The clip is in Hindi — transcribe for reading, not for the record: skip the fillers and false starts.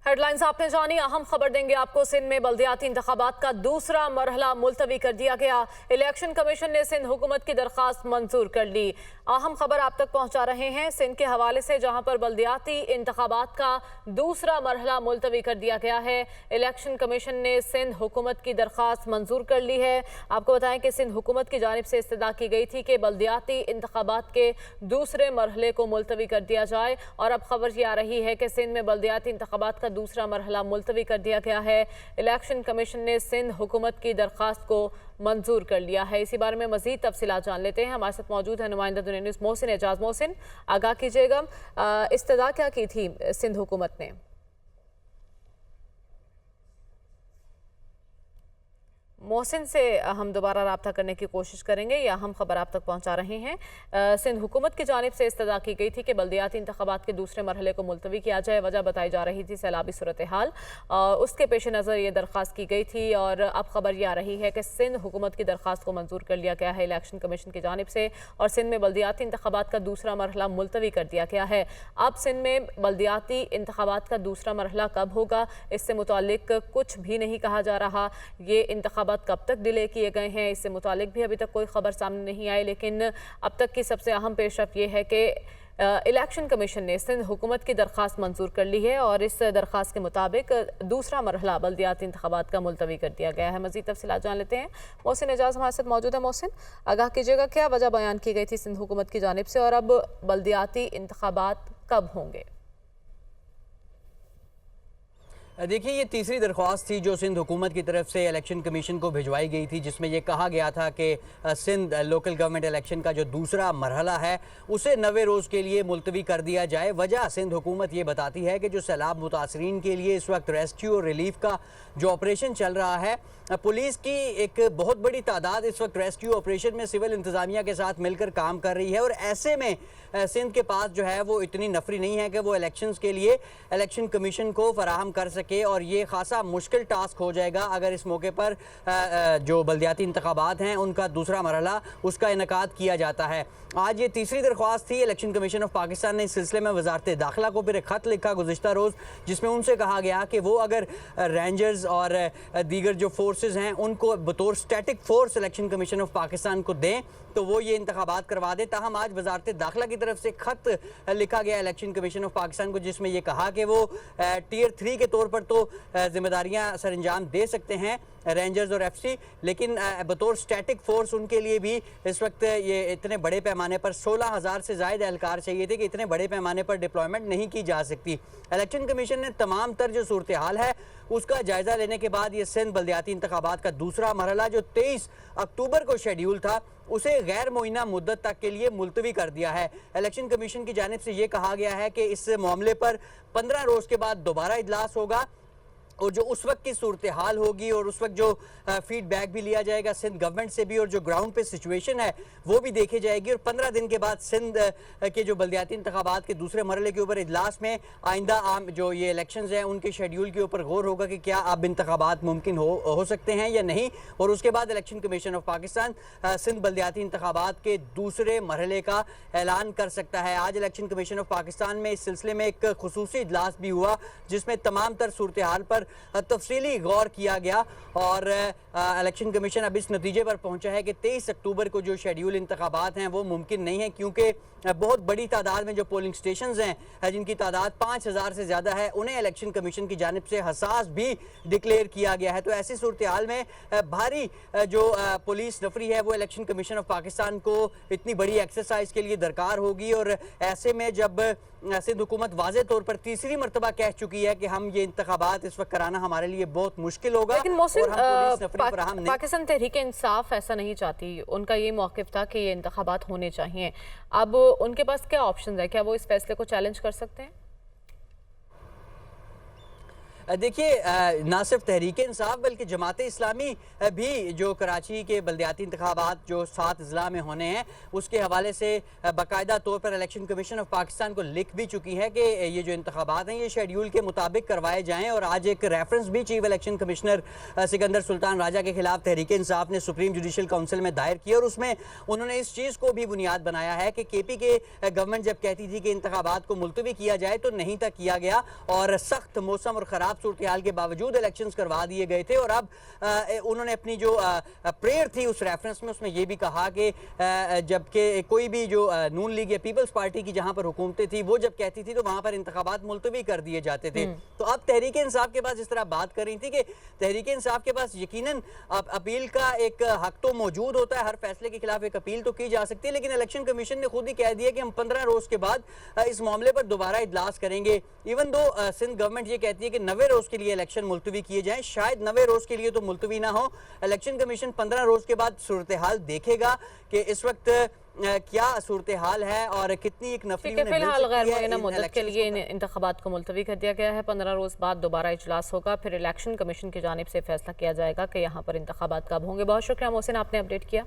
हेडलाइंस आपने जानी। अहम खबर देंगे आपको। सिंध में बल्दियाती इंतखाबात का दूसरा मरहला मुलतवी कर दिया गया। इलेक्शन कमीशन ने सिंध हुकूमत की दरख्वास्त मंजूर कर ली। अहम खबर आप तक पहुंचा रहे हैं सिंध के हवाले से, जहां पर बल्दियाती इंतखाबात का दूसरा मरहला मुलतवी कर दिया गया है। इलेक्शन कमीशन ने सिंध हुकूमत की दरख्वास्त मंजूर कर ली है। आपको बताएं कि सिंध हुकूमत की जानिब से इस्तदा की गई थी कि बल्दियाती इंतखाबात के दूसरे मरहले को मुलतवी कर दिया जाए, और अब खबर यह आ रही है कि सिंध में बल्दियाती इंतखाबात का दूसरा मरहला मुलतवी कर दिया गया है। इलेक्शन कमीशन ने सिंध हुकूमत की दरख्वास्त को मंजूर कर लिया है। इसी बारे में मजीद तफसीलात जान लेते हैं। हमारे साथ मौजूद है नुमाइंदा दुनिया न्यूज़ मोहसिन एजाज। मोहसिन, आगाह कीजिएगा, इस्तदा क्या की थी सिंध हुकूमत ने? मोहसिन से हम दोबारा रब्ता करने की कोशिश करेंगे, या हम खबर आप तक पहुंचा रहे हैं। सिंध हुकूमत की जानिब से इस्तदा की गई थी कि बल्दियाती इंतखाबात के दूसरे मरहले को मुलतवी किया जाए। वजह बताई जा रही थी सैलाबी सूरत हाल, उसके पेश नज़र ये दरख्वास्त की गई थी। और अब खबर यह आ रही है कि सिंध हुकूमत की दरख्वास्त को मंजूर कर लिया गया है इलेक्शन कमीशन की जानिब से, और सिंध में बल्दियाती इंतखाबात का दूसरा मरहला मुलतवी कर दिया गया है। अब सिंध में बल्दियाती इंतखाबात का दूसरा मरहला कब होगा, इससे मुतालिक कुछ भी नहीं कहा जा रहा। ये इंतखाबात कब तक डिले किए गए हैं, इससे मुतालिक भी अभी तक कोई खबर सामने नहीं आई। लेकिन अब तक की सबसे अहम पेशरफ ये है कि इलेक्शन कमीशन ने सिंध हुकूमत की दरख्वास्त मंजूर कर ली है, और इस दरख्वास्त के मुताबिक दूसरा मरहला बल्दियाती इंतखाबात का मुलतवी कर दिया गया है। मजीद तफसीलात जान लेते हैं। मोहसिन एजाज हमारे साथ मौजूद है। मोहसिन, आगाह कीजिएगा, क्या वजह बयान की गई थी सिंध हुकूमत की जानिब से, और अब बल्दियाती इंतखाबात कब होंगे? देखिए, ये तीसरी दरख्वास्त थी जो सिंध हुकूमत की तरफ से इलेक्शन कमीशन को भिजवाई गई थी, जिसमें ये कहा गया था कि सिंध लोकल गवर्नमेंट इलेक्शन का जो दूसरा मरहला है उसे 90 रोज़ के लिए मुलतवी कर दिया जाए। वजह सिंध हुकूमत ये बताती है कि जो सैलाब मुतासरीन के लिए इस वक्त रेस्क्यू और रिलीफ का जो ऑपरेशन चल रहा है, पुलिस की एक बहुत बड़ी तादाद इस वक्त रेस्क्यू ऑपरेशन में सिविल इंतज़ामिया के साथ मिलकर काम कर रही है, और ऐसे में सिंध के पास जो है वो इतनी नफरी नहीं है कि वो इलेक्शंस के लिए इलेक्शन कमीशन को फराहम कर सके, और ये खासा मुश्किल टास्क हो जाएगा अगर इस मौके पर जो बल्दियाती इंतखाबात हैं उनका दूसरा मरहला उसका इनकाद किया जाता है। आज ये तीसरी दरख्वास्त थी। इलेक्शन कमीशन ऑफ पाकिस्तान ने इस सिलसिले में वजारत दाखिला को फिर एक ख़त लिखा गुज़िश्ता रोज़, जिसमें उनसे कहा गया कि वो अगर रेंजर्स और दीगर जो फोर्सेस हैं उनको बतौर static force election commission of Pakistan को दें तो वो ये इंतखाबात करवा दे। ताहम आज वजारत दाखिला की तरफ से ख़त लिखा गया इलेक्शन कमीशन ऑफ पाकिस्तान को, जिसमें यह कहा कि वो टीयर 3 के तौर पर तो जिम्मेदारियां सर अंजाम दे सकते हैं रेंजर्स और एफसी, लेकिन बतौर स्टैटिक फोर्स उनके लिए भी इस वक्त ये इतने बड़े पैमाने पर 16,000 से ज़ायद एहलकार चाहिए थे कि इतने बड़े पैमाने पर डिप्लॉयमेंट नहीं की जा सकती। इलेक्शन कमीशन ने तमाम तर जो सूरत हाल है उसका जायज़ा लेने के बाद ये सिंध बल्दियाती इंतखाबात का दूसरा मरहला जो 23 अक्टूबर को शेड्यूल था उसे गैर मुइना मुद्दत तक के लिए मुलतवी कर दिया है। इलेक्शन कमीशन की जानिब से ये कहा गया है कि इस मामले पर 15 रोज़ के बाद दोबारा इजलास होगा, और जो उस वक्त की सूरत हाल होगी और उस वक्त जो फीडबैक भी लिया जाएगा सिंध गवर्नमेंट से भी, और जो ग्राउंड पे सिचुएशन है वो भी देखी जाएगी, और 15 दिन के बाद सिंध के जो बल्दियाती इंतखाबात के दूसरे मरहले के ऊपर इजलास में आइंदा आम जो ये इलेक्शंस हैं उनके शेड्यूल के ऊपर गौर होगा कि क्या अब इंतखाबात मुमकिन हो सकते हैं या नहीं, और उसके बाद election commission of Pakistan Sindh बल्दियाती इंतखाबात के दूसरे मरहले का ऐलान कर सकता है। आज इलेक्शन कमीशन ऑफ पाकिस्तान में इस सिलसिले में एक खुसूसी इजलास भी हुआ, जिसमें तमाम तर सूरत हाल पर तफसीली गौर किया गया, और इलेक्शन कमीशन अब इस नतीजे पर पहुंचा है कि 23 अक्टूबर को जो शेड्यूल इंतखाबात हैं वो मुमकिन नहीं है, क्योंकि बहुत बड़ी तादाद में जो पोलिंग स्टेशंस हैं जिनकी तादाद 5,000 से ज़्यादा है उन्हें इलेक्शन कमीशन की जानिब से हसास भी डिक्लेयर किया गया है। तो ऐसी सूरत हाल में भारी जो पुलिस नफरी है वो इलेक्शन कमीशन ऑफ पाकिस्तान को इतनी बड़ी एक्सरसाइज के लिए दरकार होगी, और ऐसे में जब सिंध हुकूमत वाज़े तौर पर तीसरी मरतबा कह चुकी है कि हम ये इंतखाबात इस वक्त कराना हमारे लिए बहुत मुश्किल होगा, लेकिन मोहसिन, पाकिस्तान तहरीक इंसाफ ऐसा नहीं चाहती। उनका ये मौक़िफ़ था कि ये इंतखाबात होने चाहिए। अब उनके पास क्या ऑप्शन है? क्या वो इस फैसले को चैलेंज कर सकते हैं? देखिए ना सिर्फ तहरीक इंसाफ बल्कि जमात इस्लामी भी जो कराची के बल्दियाती इंतखाबात जो 7 ज़िला में होने हैं उसके हवाले से बाकायदा तौर पर इलेक्शन कमीशन ऑफ पाकिस्तान को लिख भी चुकी है कि ये जो इंतखाबात हैं ये शेड्यूल के मुताबिक करवाए जाएँ। और आज एक रेफरेंस भी chief election commissioner Sikandar Sultan Raja के खिलाफ तहरीक इंसाफ ने सुप्रीम जुडिशल काउंसिल में दायर किया और उसमें उन्होंने इस चीज़ को भी बुनियाद बनाया है कि KP के गवर्नमेंट जब कहती थी कि इंतखाबात को मुलतवी किया जाए तो नहीं तक किया गया और सख्त मौसम और ख़राब सूरत हाल के बावजूद इलेक्शंस करवा दिए गए थे। और अब उन्होंने अपनी जो प्रेयर थी उस रेफरेंस में उसमें यह भी कहा कि जबकि कोई भी जो नून लीग या पीपल्स पार्टी की जहां पर हुकूमतें थी वो जब कहती थी तो वहां पर इंतखाबात मुलतवी कर दिए जाते थे। तो अब तहरीक इंसाफ के पास जिस तरह बात कर रही थी कि तहरीक इंसाफ के पास यकीनन अपील का एक हक तो मौजूद होता है, हर फैसले के खिलाफ एक अपील तो की जा सकती है, लेकिन इलेक्शन कमीशन ने खुद ही कह दिया कि हम 15 रोज के बाद इस मामले पर दोबारा इजलास करेंगे। इवन दो सिंध गवर्नमेंट ये कहती है कि 90 रोज के लिए इलेक्शन मुलतवी किए जाएं, शायद 90 रोज के लिए तो मुलतवी ना हो, इलेक्शन कमीशन 15 रोज के बाद सूरत हाल देखेगा कि इस वक्त क्या सूरत हाल है और कितनी एक नफरी फिलहाल गैर मुअय्यना मुद्दत के लिए इन इंतखाबात को मुलतवी कर दिया गया है। 15 रोज बाद दोबारा इजलास होगा, फिर इलेक्शन कमीशन की जानिब से फैसला किया जाएगा कि यहाँ पर इंतखाबात कब होंगे। बहुत शुक्रिया मोहसिन, आपने अपडेट किया।